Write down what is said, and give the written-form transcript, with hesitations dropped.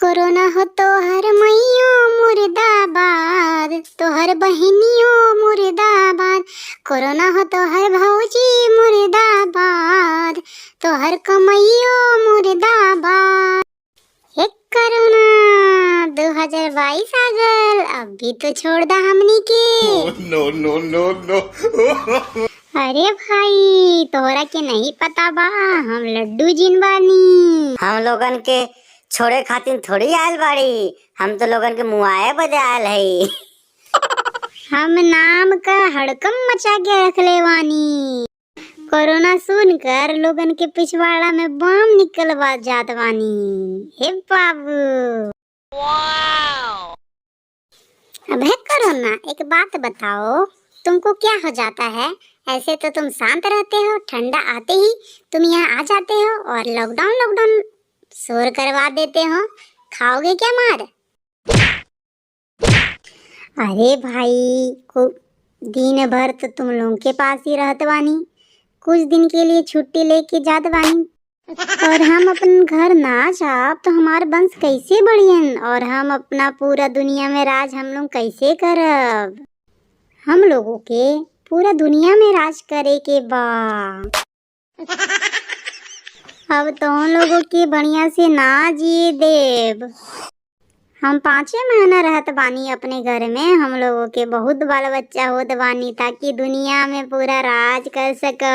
Corona हो तो हर मैयो मुर्दाबाद, तो हर बहनियों मुर्दाबाद। कोरोना हो तो हर भौजी मुर्दाबाद, तो हर कमैयो मुर्दाबाद। हे कोरोना 2022 आ गल, अब भी तो छोड़ दा हमनी के। No no no no. अरे भाई तोहरा के नहीं पता बा, हम लड्डू जिन बानी। हम लोगन के छोड़े खातिर थोड़ी आयल बाड़ी, हम तो लोगन के मुआए बदे आयल है। हम नाम का हड़कम मचा के रख ले वानी। कोरोना सुनकर लोगन के पिछवाड़ा में बम निकलवा जात वानी। हे बाबू अबे कोरोना, एक बात बताओ, तुमको क्या हो जाता है? ऐसे तो तुम शांत रहते हो, ठंडा आते ही तुम यहाँ आ जाते हो और लॉकडाउन लॉकडाउन शोर करवा देते हो। खाओगे क्या मार? अरे भाई को दिन भर तो तुम लोगों के पास ही रहत वानी, कुछ दिन के लिए छुट्टी लेके जात वानी, और हम अपन घर ना जाब तो हमार वंश कैसे बढ़ियन, और हम अपना पूरा दुनिया में राज हम लोग कैसे करब? हम लोगों के पूरा दुनिया में राज करे के बा। अब तो उन लोगों के बढ़िया से ना जिए देव। हम 5 महीना रहत बानी अपने घर में, हम लोगों के बहुत बाल बच्चा होत बानी ताकि दुनिया में पूरा राज कर सको।